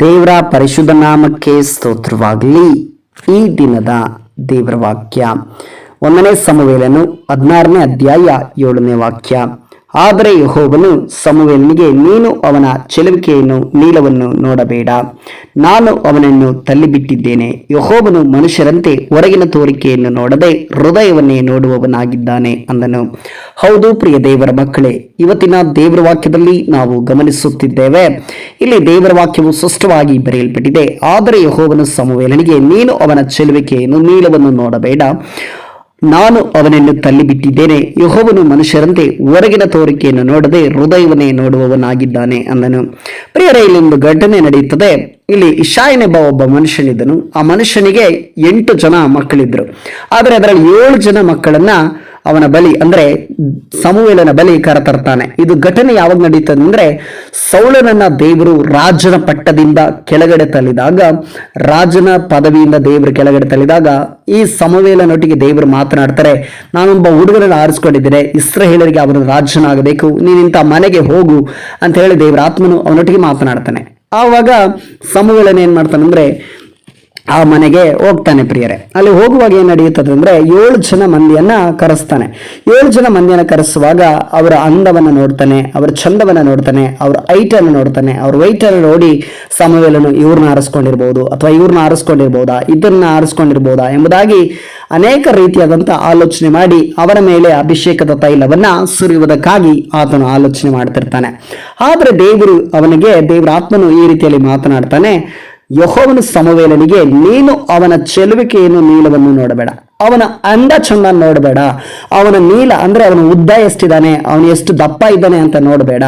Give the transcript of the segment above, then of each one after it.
ದೇವರ ಪರಿಶುದ್ಧ ನಾಮಕ್ಕೆ ಸ್ತೋತ್ರವಾಗಲಿ. ಈ ದಿನದ ದೇವರ ವಾಕ್ಯ 1 ಸಮುವೇಲನು 16ನೇ ಅಧ್ಯಾಯ 7ನೇ ವಾಕ್ಯ. ಆದರೆ ಯೆಹೋವನು ಸಮುವೇಲನಿಗೆ, ನೀನು ಅವನ ಚೆಲುವಿಕೆಯನ್ನು ನೀಳವನ್ನು ನೋಡಬೇಡ, ನಾನು ಅವನನ್ನು ತಳ್ಳಿಬಿಟ್ಟಿದ್ದೇನೆ. ಯೆಹೋವನು ಮನುಷ್ಯರಂತೆ ಹೊರಗಿನ ತೋರಿಕೆಯನ್ನು ನೋಡದೆ ಹೃದಯವನ್ನೇ ನೋಡುವವನಾಗಿದ್ದಾನೆ ಅಂದನು. ಹೌದು ಪ್ರಿಯ ದೇವರ ಮಕ್ಕಳೇ, ಇವತ್ತಿನ ದೇವರ ವಾಕ್ಯದಲ್ಲಿ ನಾವು ಗಮನಿಸುತ್ತಿದ್ದೇವೆ. ಇಲ್ಲಿ ದೇವರ ವಾಕ್ಯವು ಸ್ಪಷ್ಟವಾಗಿ ಬರೆಯಲ್ಪಟ್ಟಿದೆ. ಆದರೆ ಯೆಹೋವನು ಸಮುವೇಲನಿಗೆ, ನೀನು ಅವನ ಚೆಲುವಿಕೆಯನ್ನು ನೀಳವನ್ನು ನೋಡಬೇಡ, ನಾನು ಅವನನ್ನು ತಳ್ಳಿಬಿಟ್ಟಿದ್ದೇನೆ. ಯೆಹೋವನು ಮನುಷ್ಯರಂತೆ ಹೊರಗಿನ ತೋರಿಕೆಯನ್ನು ನೋಡದೆ ಹೃದಯವನ್ನೇ ನೋಡುವವನಾಗಿದ್ದಾನೆ ಅಂದನು. ಪ್ರಿಯರೇ, ಇಲ್ಲೊಂದು ಘಟನೆ ನಡೆಯುತ್ತದೆ. ಇಲ್ಲಿ ಇಷಾಯನೆಂಬ ಒಬ್ಬ ಮನುಷ್ಯನಿದ್ದನು. ಆ ಮನುಷ್ಯನಿಗೆ 8 ಜನ ಮಕ್ಕಳಿದ್ರು. ಆದರೆ ಅದರಲ್ಲಿ 7 ಜನ ಮಕ್ಕಳನ್ನ ಅವನ ಬಳಿ ಅಂದ್ರೆ ಸಮುವೇಲನ ಬಳಿ ಕರೆತರ್ತಾನೆ. ಇದು ಘಟನೆ ಯಾವಾಗ ನಡೀತದೆ ಅಂದ್ರೆ, ಸೌಲನನ್ನ ದೇವರು ರಾಜನ ಪಟ್ಟದಿಂದ ಕೆಳಗಡೆ ತಳ್ಳಿದಾಗ, ರಾಜನ ಪದವಿಯಿಂದ ದೇವರು ಕೆಳಗಡೆ ತಳ್ಳಿದಾಗ ಈ ಸಮುವೇಲನೊಟ್ಟಿಗೆ ದೇವರು ಮಾತನಾಡ್ತಾರೆ, ನಾನೊಬ್ಬ ಹುಡುಗರನ್ನು ಆರಿಸ್ಕೊಂಡಿದ್ದೇನೆ, ಇಸ್ರಾಯೇಲರಿಗೆ ಅವನು ರಾಜನಾಗಬೇಕು, ನೀನಿಂತ ಮನೆಗೆ ಹೋಗು ಅಂತ ಹೇಳಿ ದೇವರ ಆತ್ಮನು ಅವನೊಟ್ಟಿಗೆ ಮಾತನಾಡ್ತಾನೆ. ಆವಾಗ ಸಮುವೇಲನ ಏನ್ ಮಾಡ್ತಾನೆ ಅಂದ್ರೆ ಆ ಮನೆಗೆ ಹೋಗ್ತಾನೆ. ಪ್ರಿಯರೇ, ಅಲ್ಲಿ ಹೋಗುವಾಗ ಏನ್ ನಡೆಯುತ್ತದೆ ಅಂದ್ರೆ 7 ಜನ ಮಂದಿಯನ್ನ ಕರೆಸ್ತಾನೆ. 7 ಜನ ಮಂದಿಯನ್ನ ಕರೆಸುವಾಗ ಅವರ ಅಂದವನ್ನ ನೋಡ್ತಾನೆ, ಅವರ ಚಂದವನ್ನ ನೋಡ್ತಾನೆ, ಅವ್ರ ಹೈಟ್ ಅನ್ನು ನೋಡ್ತಾನೆ. ಅವ್ರ ವೈಟ್ ಅನ್ನು ನೋಡಿ ಸಮುವೇಲನು ಇವ್ರನ್ನ ಆರಿಸ್ಕೊಂಡಿರ್ಬೋದು, ಅಥವಾ ಇವ್ರನ್ನ ಆರಿಸ್ಕೊಂಡಿರ್ಬೋದಾ, ಇದನ್ನ ಆರಿಸ್ಕೊಂಡಿರ್ಬೋದಾ ಎಂಬುದಾಗಿ ಅನೇಕ ರೀತಿಯಾದಂತ ಆಲೋಚನೆ ಮಾಡಿ ಅವರ ಮೇಲೆ ಅಭಿಷೇಕದ ತೈಲವನ್ನ ಸುರಿಯುವುದಕ್ಕಾಗಿ ಆತನು ಆಲೋಚನೆ ಮಾಡ್ತಿರ್ತಾನೆ. ಆದ್ರೆ ದೇವರ ಆತ್ಮನು ಈ ರೀತಿಯಲ್ಲಿ ಮಾತನಾಡ್ತಾನೆ, ಯೆಹೋವನು ಸಮುವೇಲನಿಗೆ, ನೀನು ಅವನ ಚೆಲುವಿಕೆಯನ್ನು ನೀಳವನ್ನು ನೋಡಬೇಡ, ಅವನ ಅಂದ ಚಂದ ನೋಡಬೇಡ, ಅವನ ನೀಲ ಅಂದ್ರೆ ಅವನ ಉದ್ದ ಎಷ್ಟಿದ್ದಾನೆ, ಅವನು ಎಷ್ಟು ದಪ್ಪ ಇದ್ದಾನೆ ಅಂತ ನೋಡಬೇಡ,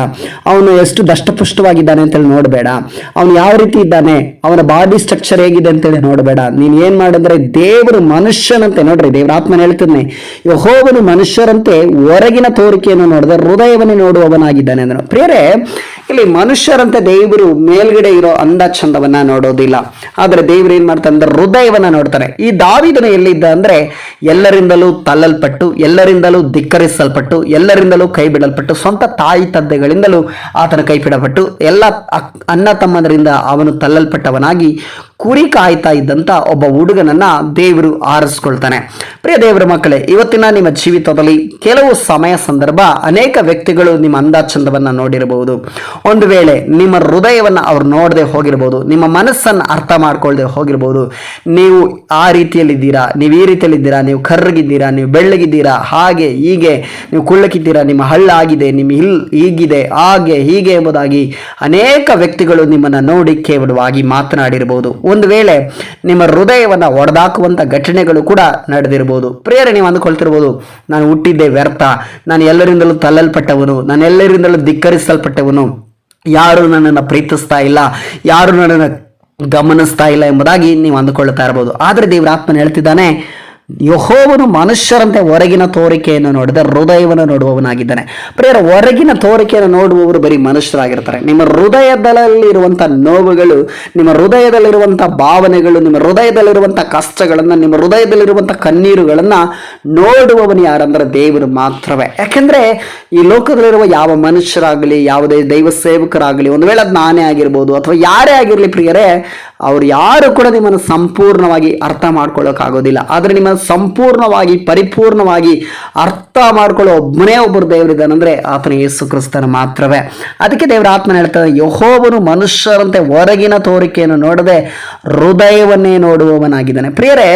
ಅವನು ಎಷ್ಟು ದಷ್ಟಪುಷ್ಟವಾಗಿದ್ದಾನೆ ಅಂತೇಳಿ ನೋಡಬೇಡ, ಅವನು ಯಾವ ರೀತಿ ಇದ್ದಾನೆ, ಅವನ ಬಾಡಿ ಸ್ಟ್ರಕ್ಚರ್ ಹೇಗಿದೆ ಅಂತೇಳಿ ನೋಡಬೇಡ. ನೀನ್ ಏನ್ ಮಾಡಂದ್ರೆ ದೇವರು ಮನುಷ್ಯನಂತೆ, ನೋಡ್ರಿ ದೇವರ ಆತ್ಮನ ಹೇಳ್ತಾನೆ, ಯೆಹೋವನು ಮನುಷ್ಯರಂತೆ ಹೊರಗಿನ ತೋರಿಕೆಯನ್ನು ನೋಡದೆ ಹೃದಯವನ್ನೇ ನೋಡುವವನಾಗಿದ್ದಾನೆ ಅಂದನು. ಪ್ರಿಯರೇ, ಇಲ್ಲಿ ಮನುಷ್ಯರಂತೆ ದೇವರು ಮೇಲ್ಗಡೆ ಇರೋ ಅಂದ ಚಂದವನ್ನ ನೋಡೋದಿಲ್ಲ. ಆದ್ರೆ ದೇವರು ಏನ್ ಮಾಡ್ತಾರೆ ಅಂದ್ರೆ ಹೃದಯವನ್ನ ನೋಡ್ತಾರೆ. ಈ ದಾವೀದನು ಎಲ್ಲಿದ್ದ ಅಂದ್ರೆ, ಎಲ್ಲರಿಂದಲೂ ತಳ್ಳಲ್ಪಟ್ಟು, ಎಲ್ಲರಿಂದಲೂ ಧಿಕ್ಕರಿಸಲ್ಪಟ್ಟು, ಎಲ್ಲರಿಂದಲೂ ಕೈ ಬಿಡಲ್ಪಟ್ಟು, ಸ್ವಂತ ತಾಯಿ ತಂದೆಗಳಿಂದಲೂ ಆತನ ಕೈ ಬಿಡಲ್ಪಟ್ಟು, ಎಲ್ಲ ಅಣ್ಣ ತಮ್ಮಂದರಿಂದ ಅವನು ತಳ್ಳಲ್ಪಟ್ಟವನಾಗಿ ಕುರಿ ಕಾಯ್ತಾ ಇದ್ದಂತ ಒಬ್ಬ ಹುಡುಗನನ್ನ ದೇವರು ಆರಿಸ್ಕೊಳ್ತಾನೆ. ಪ್ರಿಯ ದೇವರ ಮಕ್ಕಳೇ, ಇವತ್ತಿನ ನಿಮ್ಮ ಜೀವಿತದಲ್ಲಿ ಕೆಲವು ಸಮಯ ಸಂದರ್ಭ ಅನೇಕ ವ್ಯಕ್ತಿಗಳು ನಿಮ್ಮ ಅಂದಾಚಂದವನ್ನ ನೋಡಿರಬಹುದು. ಒಂದು ವೇಳೆ ನಿಮ್ಮ ಹೃದಯವನ್ನ ಅವ್ರು ನೋಡದೆ ಹೋಗಿರಬಹುದು, ನಿಮ್ಮ ಮನಸ್ಸನ್ನು ಅರ್ಥ ಮಾಡ್ಕೊಳ್ದೆ ಹೋಗಿರಬಹುದು. ನೀವು ಆ ರೀತಿಯಲ್ಲಿದ್ದೀರಾ, ನೀವು ಈ ರೀತಿಯಲ್ಲಿದ್ದೀರಾ, ನೀವು ಕರ್ರಗಿದ್ದೀರಾ, ನೀವು ಬೆಳ್ಳಗಿದ್ದೀರಾ, ಹಾಗೆ ಹೀಗೆ, ನೀವು ಕುಳ್ಳಕ್ಕಿದ್ದೀರಾ, ನಿಮ್ಮ ಹಳ್ಳ ಆಗಿದೆ, ನಿಮ್ಮ ಹೀಗಿದೆ, ಹಾಗೆ ಹೀಗೆ ಎಂಬುದಾಗಿ ಅನೇಕ ವ್ಯಕ್ತಿಗಳು ನಿಮ್ಮನ್ನ ನೋಡಿ ಕೇವಲವಾಗಿ ಮಾತನಾಡಿರಬಹುದು. ಒಂದು ವೇಳೆ ನಿಮ್ಮ ಹೃದಯವನ್ನ ಒಡೆದಾಕುವಂತ ಘಟನೆಗಳು ಕೂಡ ನಡೆದಿರಬಹುದು. ಪ್ರಿಯರೇ, ನೀವು ಅಂದುಕೊಳ್ತಿರ್ಬೋದು, ನಾನು ಹುಟ್ಟಿದ್ದೆ ವ್ಯರ್ಥ, ನಾನು ಎಲ್ಲರಿಂದಲೂ ತಳ್ಳಲ್ಪಟ್ಟವನು, ನಾನು ಎಲ್ಲರಿಂದಲೂ ಧಿಕ್ಕರಿಸಲ್ಪಟ್ಟವನು, ಯಾರು ನನ್ನನ್ನು ಪ್ರೀತಿಸ್ತಾ ಇಲ್ಲ, ಯಾರು ನನ್ನನ್ನು ಗಮನಿಸ್ತಾ ಇಲ್ಲ ಎಂಬುದಾಗಿ ನೀವು ಅಂದುಕೊಳ್ತಾ ಇರಬಹುದು. ಆದ್ರೆ ದೇವರ ಆತ್ಮನ ಹೇಳ್ತಿದ್ದಾನೆ, ಯೆಹೋವನು ಮನುಷ್ಯರಂತೆ ಹೊರಗಿನ ತೋರಿಕೆಯನ್ನು ನೋಡದೆ ಹೃದಯವನ್ನು ನೋಡುವವನಾಗಿದ್ದಾನೆ. ಪ್ರಿಯರ, ಹೊರಗಿನ ತೋರಿಕೆಯನ್ನು ನೋಡುವವರು ಬರೀ ಮನುಷ್ಯರಾಗಿರ್ತಾರೆ. ನಿಮ್ಮ ಹೃದಯದಲ್ಲಿರುವಂಥ ನೋವುಗಳು, ನಿಮ್ಮ ಹೃದಯದಲ್ಲಿರುವಂಥ ಭಾವನೆಗಳು, ನಿಮ್ಮ ಹೃದಯದಲ್ಲಿರುವಂಥ ಕಷ್ಟಗಳನ್ನು, ನಿಮ್ಮ ಹೃದಯದಲ್ಲಿರುವಂಥ ಕಣ್ಣೀರುಗಳನ್ನು ನೋಡುವವನು ಯಾರಂದ್ರೆ ದೇವರು ಮಾತ್ರವೇ. ಯಾಕೆಂದ್ರೆ ಈ ಲೋಕದಲ್ಲಿರುವ ಯಾವ ಮನುಷ್ಯರಾಗಲಿ, ಯಾವುದೇ ದೈವ ಸೇವಕರಾಗಲಿ, ಒಂದು ವೇಳೆ ಅದು ನಾನೇ ಆಗಿರ್ಬೋದು ಅಥವಾ ಯಾರೇ ಆಗಿರಲಿ ಪ್ರಿಯರೇ, ಅವ್ರು ಯಾರು ಕೂಡ ನಿಮ್ಮನ್ನು ಸಂಪೂರ್ಣವಾಗಿ ಅರ್ಥ ಮಾಡ್ಕೊಳ್ಳೋಕ್ಕಾಗೋದಿಲ್ಲ. ಆದರೆ ನಿಮ್ಮ ಸಂಪೂರ್ಣವಾಗಿ ಪರಿಪೂರ್ಣವಾಗಿ ಅರ್ಥ ಮಾಡ್ಕೊಳ್ಳೋ ಒಬ್ಬನೇ ಒಬ್ಬರು ದೇವರಿದ್ದಾನಂದ್ರೆ ಆತನ ಯೇಸು ಕ್ರಿಸ್ತನ ಮಾತ್ರವೇ. ಅದಕ್ಕೆ ದೇವರ ಆತ್ಮನ ಹೇಳ್ತಾರೆ, ಯೆಹೋವನು ಮನುಷ್ಯರಂತೆ ಹೊರಗಿನ ತೋರಿಕೆಯನ್ನು ನೋಡದೆ ಹೃದಯವನ್ನೇ ನೋಡುವವನಾಗಿದ್ದಾನೆ. ಪ್ರಿಯರೇ,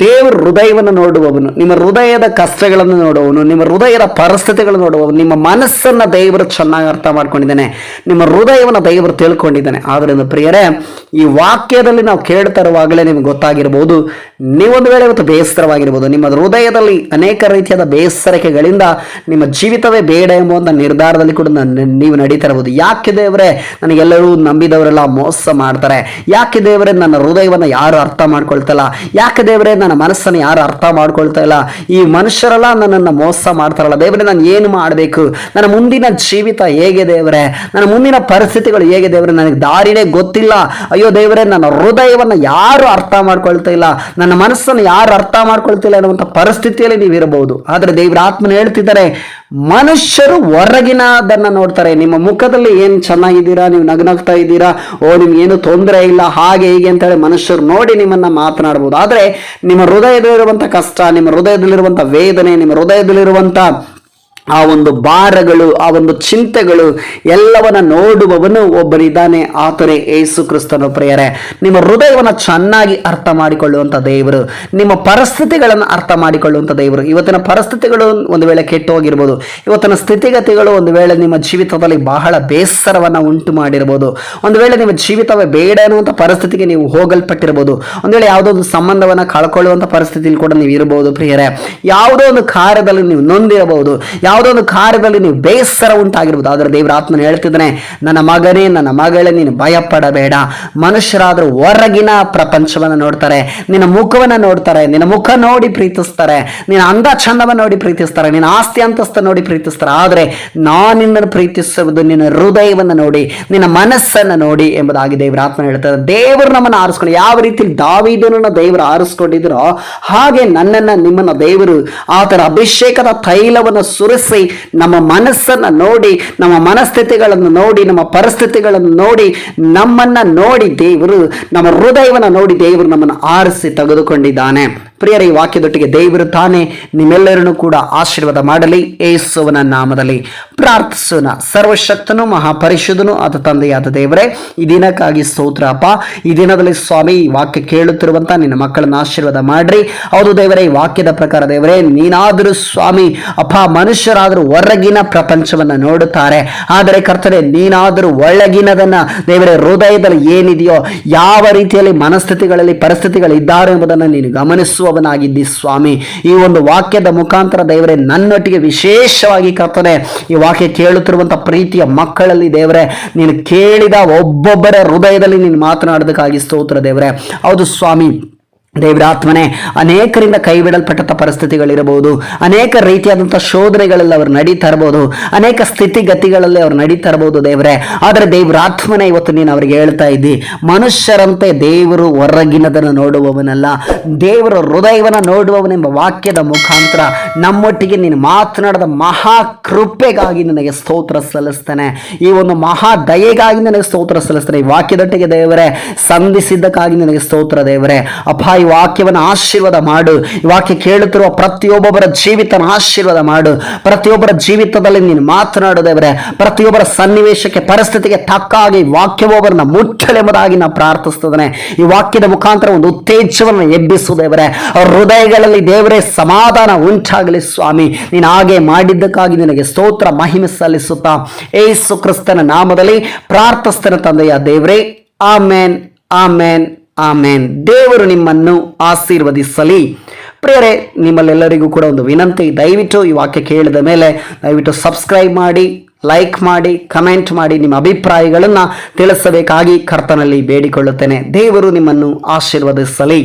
ದೇವರು ಹೃದಯವನ್ನು ನೋಡುವವನು, ನಿಮ್ಮ ಹೃದಯದ ಕಷ್ಟಗಳನ್ನು ನೋಡುವವನು, ನಿಮ್ಮ ಹೃದಯದ ಪರಿಸ್ಥಿತಿಗಳನ್ನು ನೋಡುವವನು, ನಿಮ್ಮ ಮನಸ್ಸನ್ನ ದೇವರು ಚೆನ್ನಾಗಿ ಅರ್ಥ ಮಾಡ್ಕೊಂಡಿದ್ದಾನೆ, ನಿಮ್ಮ ಹೃದಯವನ್ನು ದೇವರು ತಿಳ್ಕೊಂಡಿದ್ದಾನೆ. ಆದ್ರಿಂದ ಪ್ರಿಯರೇ, ಈ ವಾಕ್ಯದಲ್ಲಿ ನಾವು ಕೇಳ್ತಾ ಇರುವಾಗಲೇ ನಿಮ್ಗೆ ಗೊತ್ತಾಗಿರ್ಬೋದು, ನೀವೊಂದು ವೇಳೆ ಇವತ್ತು ಬೇಸರವಾಗಿರ್ಬೋದು, ನಿಮ್ಮ ಹೃದಯದಲ್ಲಿ ಅನೇಕ ರೀತಿಯಾದ ಬೇಸರಿಕೆಗಳಿಂದ ನಿಮ್ಮ ಜೀವಿತವೇ ಬೇಡ ಎಂಬುವಂಥ ನಿರ್ಧಾರದಲ್ಲಿ ಕೂಡ ನೀವು ನಡೀತಾ ಇರಬಹುದು. ಯಾಕೆ ದೇವರೇ, ನನಗೆಲ್ಲರೂ ನಂಬಿದವರೆಲ್ಲ ಮೋಸ ಮಾಡ್ತಾರೆ, ಯಾಕೆ ದೇವರೇ ನನ್ನ ಹೃದಯವನ್ನು ಯಾರು ಅರ್ಥ ಮಾಡ್ಕೊಳ್ತಲ್ಲ, ಯಾಕೆ ದೇವರೇ ನನ್ನ ಮನಸ್ಸನ್ನು ಯಾರು ಅರ್ಥ ಮಾಡ್ಕೊಳ್ತಾ ಇಲ್ಲ, ಈ ಮನುಷ್ಯರೆಲ್ಲ ನನ್ನನ್ನು ಮೋಸ ಮಾಡ್ತಾರಲ್ಲ, ದೇವರೇ ನಾನು ಏನು ಮಾಡಬೇಕು, ನನ್ನ ಮುಂದಿನ ಜೀವಿತ ಹೇಗೆ ದೇವರೇ, ನನ್ನ ಮುಂದಿನ ಪರಿಸ್ಥಿತಿಗಳು ಹೇಗೆ ದೇವರೇ, ನನಗೆ ದಾರಿನೇ ಗೊತ್ತಿಲ್ಲ, ಅಯ್ಯೋ ದೇವರೇ ನನ್ನ ಹೃದಯವನ್ನು ಯಾರು ಅರ್ಥ ಮಾಡ್ಕೊಳ್ತಾ ಇಲ್ಲ, ನನ್ನ ನನ್ನ ಮನಸ್ಸನ್ನು ಯಾರು ಅರ್ಥ ಮಾಡ್ಕೊಳ್ತಿಲ್ಲ ಅನ್ನುವಂಥ ಪರಿಸ್ಥಿತಿಯಲ್ಲಿ ನೀವು ಇರಬಹುದು. ಆದರೆ ದೇವರ ಆತ್ಮನ ಹೇಳ್ತಿದ್ದಾರೆ, ಮನುಷ್ಯರು ಹೊರಗಿನದನ್ನ ನೋಡ್ತಾರೆ. ನಿಮ್ಮ ಮುಖದಲ್ಲಿ ಏನು ಚೆನ್ನಾಗಿದ್ದೀರಾ, ನೀವು ನಗ್ನಗ್ತಾ ಇದ್ದೀರಾ, ನಿಮ್ಗೆ ಏನು ತೊಂದರೆ ಇಲ್ಲ, ಹಾಗೆ ಹೀಗೆ ಅಂತ ಹೇಳಿ ಮನುಷ್ಯರು ನೋಡಿ ನಿಮ್ಮನ್ನ ಮಾತನಾಡಬಹುದು. ಆದರೆ ನಿಮ್ಮ ಹೃದಯದಲ್ಲಿರುವಂಥ ಕಷ್ಟ, ನಿಮ್ಮ ಹೃದಯದಲ್ಲಿರುವಂಥ ವೇದನೆ, ನಿಮ್ಮ ಹೃದಯದಲ್ಲಿರುವಂಥ ಆ ಒಂದು ಭಾರಗಳು, ಆ ಒಂದು ಚಿಂತೆಗಳು ಎಲ್ಲವನ್ನ ನೋಡುವವನು ಒಬ್ಬನಿದ್ದಾನೆ, ಆತನೇ ಯೇಸು ಕ್ರಿಸ್ತನು. ಪ್ರಿಯರೇ, ನಿಮ್ಮ ಹೃದಯವನ್ನು ಚೆನ್ನಾಗಿ ಅರ್ಥ ಮಾಡಿಕೊಳ್ಳುವಂಥ ದೇವರು, ನಿಮ್ಮ ಪರಿಸ್ಥಿತಿಗಳನ್ನು ಅರ್ಥ ಮಾಡಿಕೊಳ್ಳುವಂಥ ದೇವರು. ಇವತ್ತಿನ ಪರಿಸ್ಥಿತಿಗಳು ಒಂದು ವೇಳೆ ಕೆಟ್ಟು ಹೋಗಿರ್ಬೋದು, ಇವತ್ತಿನ ಸ್ಥಿತಿಗತಿಗಳು ಒಂದು ವೇಳೆ ನಿಮ್ಮ ಜೀವಿತದಲ್ಲಿ ಬಹಳ ಬೇಸರವನ್ನು ಉಂಟು ಮಾಡಿರ್ಬೋದು, ಒಂದು ವೇಳೆ ನಿಮ್ಮ ಜೀವಿತವೇ ಬೇಡ ಅನ್ನುವಂಥ ಪರಿಸ್ಥಿತಿಗೆ ನೀವು ಹೋಗಲ್ಪಟ್ಟಿರ್ಬೋದು, ಒಂದು ವೇಳೆ ಯಾವುದೋ ಒಂದು ಸಂಬಂಧವನ್ನು ಕಳ್ಕೊಳ್ಳುವಂಥ ಪರಿಸ್ಥಿತಿಯಲ್ಲಿ ಕೂಡ ನೀವು ಇರಬಹುದು. ಪ್ರಿಯರೇ, ಯಾವುದೋ ಒಂದು ಕಾರ್ಯದಲ್ಲಿ ನೀವು ನೊಂದಿರಬಹುದು, ಯಾವುದೋ ಒಂದು ಕಾರ್ಯದಲ್ಲಿ ನೀವು ಬೇಸರ ಉಂಟಾಗಿರ್ಬೋದು. ಆದರೆ ದೇವರ ಆತ್ಮನ ಹೇಳ್ತಿದ್ದಾನೆ, ನನ್ನ ಮಗನೇ, ನನ್ನ ಮಗಳೇ, ನೀನು ಭಯ ಪಡಬೇಡ. ಮನುಷ್ಯರಾದರೂ ಹೊರಗಿನ ಪ್ರಪಂಚವನ್ನು ನೋಡ್ತಾರೆ, ನಿನ್ನ ಮುಖವನ್ನು ನೋಡ್ತಾರೆ, ನಿನ್ನ ಮುಖ ನೋಡಿ ಪ್ರೀತಿಸ್ತಾರೆ, ನಿನ್ನ ಅಂದ ಚಂದವನ್ನು ನೋಡಿ ಪ್ರೀತಿಸ್ತಾರೆ, ನಿನ್ನ ಆಸ್ತಿ ಅಂತಸ್ತ ನೋಡಿ ಪ್ರೀತಿಸ್ತಾರೆ. ಆದರೆ ನಾನು ನಿನ್ನನ್ನು ಪ್ರೀತಿಸುವುದು ನಿನ್ನ ಹೃದಯವನ್ನು ನೋಡಿ, ನಿನ್ನ ಮನಸ್ಸನ್ನು ನೋಡಿ ಎಂಬುದಾಗಿ ದೇವರ ಆತ್ಮನ ಹೇಳ್ತಾರೆ. ದೇವರು ನಮ್ಮನ್ನು ಆರಿಸ್ಕೊಂಡು, ಯಾವ ರೀತಿ ದಾವೀದನನ್ನು ದೇವರು ಆರಿಸ್ಕೊಂಡಿದ್ರೋ ಹಾಗೆ ನನ್ನನ್ನು, ನಿಮ್ಮನ್ನು ದೇವರು ಆತನ ಅಭಿಷೇಕದ ತೈಲವನ್ನು ಸುರಿಸಿ ನಮ್ಮ ಮನಸ್ಸನ್ನು ನೋಡಿ, ನಮ್ಮ ಮನಸ್ಥಿತಿಗಳನ್ನು ನೋಡಿ, ನಮ್ಮ ಪರಿಸ್ಥಿತಿಗಳನ್ನು ನೋಡಿ, ನಮ್ಮನ್ನ ನೋಡಿ ದೇವರು, ನಮ್ಮ ಹೃದಯವನ್ನು ನೋಡಿ ದೇವರು ನಮ್ಮನ್ನು ಆರಿಸಿ ತೆಗೆದುಕೊಂಡಿದ್ದಾನೆ. ಪ್ರಿಯರೇ, ಈ ವಾಕ್ಯದೊಟ್ಟಿಗೆ ದೇವರು ತಾನೇ ನಿಮ್ಮೆಲ್ಲರನ್ನು ಕೂಡ ಆಶೀರ್ವಾದ ಮಾಡಲಿ. ಯೇಸುವಿನ ನಾಮದಲ್ಲಿ ಪ್ರಾರ್ಥಿಸೋಣ. ಸರ್ವಶಕ್ತನು ಮಹಾಪರಿಶುದ್ಧನು ಆದ ತಂದೆಯಾದ ದೇವರೇ, ಈ ದಿನಕ್ಕಾಗಿ ಸ್ತೋತ್ರ ಅಪ್ಪ. ಈ ದಿನದಲ್ಲಿ ಸ್ವಾಮಿ, ಈ ವಾಕ್ಯ ಕೇಳುತ್ತಿರುವಂತ ನಿನ್ನ ಮಕ್ಕಳನ್ನ ಆಶೀರ್ವಾದ ಮಾಡ್ರಿ. ಹೌದು ದೇವರೇ, ಈ ವಾಕ್ಯದ ಪ್ರಕಾರ ದೇವರೇ, ನೀನಾದರೂ ಸ್ವಾಮಿ ಅಪ್ಪ, ಮನುಷ್ಯರಾದರೂ ಹೊರಗಿನ ಪ್ರಪಂಚವನ್ನ ನೋಡುತ್ತಾರೆ, ಆದರೆ ಕರ್ತನೆ ನೀನಾದರೂ ಒಳಗಿನದನ್ನ ದೇವರೇ, ಹೃದಯದಲ್ಲಿ ಏನಿದೆಯೋ, ಯಾವ ರೀತಿಯಲ್ಲಿ ಮನಸ್ಥಿತಿಗಳಲ್ಲಿ ಪರಿಸ್ಥಿತಿಗಳು ಇದ್ದಾರೆ ಎಂಬುದನ್ನು ನೀನು ಗಮನಿಸುವವನಾಗಿದ್ದಿ ಸ್ವಾಮಿ. ಈ ಒಂದು ವಾಕ್ಯದ ಮುಖಾಂತರ ದೇವರೇ, ನನ್ನೊಟ್ಟಿಗೆ ವಿಶೇಷವಾಗಿ ಕರ್ತನೆ ಈ ವಾಕ್ಯ ಕೇಳುತ್ತಿರುವಂತಹ ಪ್ರೀತಿಯ ಮಕ್ಕಳಲ್ಲಿ ದೇವರೇ, ನೀನು ಕೇಳಿದ ಒಬ್ಬೊಬ್ಬರ ಹೃದಯದಲ್ಲಿ ನೀನು ಮಾತನಾಡೋದಕ್ಕಾಗಿ ಸ್ತೋತ್ರ ದೇವರೇ. ಹೌದು ಸ್ವಾಮಿ, ದೇವರಾತ್ಮನೇ, ಅನೇಕರಿಂದ ಕೈ ಬಿಡಲ್ಪಟ್ಟ ಪರಿಸ್ಥಿತಿಗಳಿರಬಹುದು, ಅನೇಕ ರೀತಿಯಾದಂಥ ಶೋಧನೆಗಳಲ್ಲಿ ಅವರು ನಡೀತಾ ಇರಬಹುದು, ಅನೇಕ ಸ್ಥಿತಿಗತಿಗಳಲ್ಲಿ ಅವರು ನಡೀತಾ ಇರಬಹುದು ದೇವರೇ. ಆದರೆ ದೇವರಾತ್ಮನೇ, ಇವತ್ತು ನೀನು ಅವರಿಗೆ ಹೇಳ್ತಾ ಇದ್ದಿ, ಮನುಷ್ಯರಂತೆ ದೇವರು ಹೊರಗಿನದನ್ನು ನೋಡುವವನಲ್ಲ, ದೇವರ ಹೃದಯವನ್ನು ನೋಡುವವನೆಂಬ ವಾಕ್ಯದ ಮುಖಾಂತರ ನಮ್ಮೊಟ್ಟಿಗೆ ನೀನು ಮಾತನಾಡಿದ ಮಹಾ ಕೃಪೆಗಾಗಿ ನನಗೆ ಸ್ತೋತ್ರ ಸಲ್ಲಿಸ್ತೇನೆ. ಈ ಒಂದು ಮಹಾ ದಯೆಗಾಗಿ ನನಗೆ ಸ್ತೋತ್ರ ಸಲ್ಲಿಸ್ತೇನೆ. ಈ ವಾಕ್ಯದೊಟ್ಟಿಗೆ ದೇವರೇ ಸಂಧಿಸಿದ್ದಕ್ಕಾಗಿ ನನಗೆ ಸ್ತೋತ್ರ ದೇವರೇ. ಅಪ್ಪ, ಈ ವಾಕ್ಯವನ್ನು ಆಶೀರ್ವಾದ ಮಾಡು. ಈ ವಾಕ್ಯ ಕೇಳುತ್ತಿರುವ ಪ್ರತಿಯೊಬ್ಬೊಬ್ಬರ ಜೀವಿತನ ಆಶೀರ್ವಾದ ಮಾಡು. ಪ್ರತಿಯೊಬ್ಬರ ಜೀವಿತದಲ್ಲಿ ನೀನು ಮಾತನಾಡು ದೇವರೇ. ಪ್ರತಿಯೊಬ್ಬರ ಸನ್ನಿವೇಶಕ್ಕೆ, ಪರಿಸ್ಥಿತಿಗೆ ತಕ್ಕಾಗಿ ವಾಕ್ಯವೊಬ್ಬರನ್ನ ಮುಚ್ಚಲೆಂಬುದಾಗಿ ನಾವು ಪ್ರಾರ್ಥಿಸ್ತೇನೆ. ಈ ವಾಕ್ಯದ ಮುಖಾಂತರ ಒಂದು ಉತ್ತೇಜವನ್ನು ಎಬ್ಬಿಸು ದೇವರೇ. ಹೃದಯಗಳಲ್ಲಿ ದೇವರೇ ಸಮಾಧಾನ ಉಂಟಾಗಲಿ ಸ್ವಾಮಿ. ನೀನು ಹಾಗೆ ಮಾಡಿದ್ದಕ್ಕಾಗಿ ನಿನಗೆ ಸ್ತೋತ್ರ ಮಹಿಮೆ ಸಲ್ಲಿಸುತ್ತಾ ಯೇಸು ಕ್ರಿಸ್ತನ ನಾಮದಲ್ಲಿ ಪ್ರಾರ್ಥಿಸ್ತೇನೆ ತಂದೆಯ ದೇವರೇ. ಆಮೇನ್, ಆಮೇನ್, ಆಮೇನ್. ದೇವರು ನಿಮ್ಮನ್ನು ಆಶೀರ್ವದಿಸಲಿ. ಪ್ರಿಯರೇ, ನಿಮ್ಮಲ್ಲೆಲ್ಲರಿಗೂ ಕೂಡ ಒಂದು ವಿನಂತಿ, ದಯವಿಟ್ಟು ಈ ವಾಕ್ಯ ಕೇಳಿದ ಮೇಲೆ ದಯವಿಟ್ಟು ಸಬ್ಸ್ಕ್ರೈಬ್ ಮಾಡಿ, ಲೈಕ್ ಮಾಡಿ, ಕಮೆಂಟ್ ಮಾಡಿ, ನಿಮ್ಮ ಅಭಿಪ್ರಾಯಗಳನ್ನು ತಿಳಿಸಬೇಕಾಗಿ ಕರ್ತನಲ್ಲಿ ಬೇಡಿಕೊಳ್ಳುತ್ತೇನೆ. ದೇವರು ನಿಮ್ಮನ್ನು ಆಶೀರ್ವದಿಸಲಿ.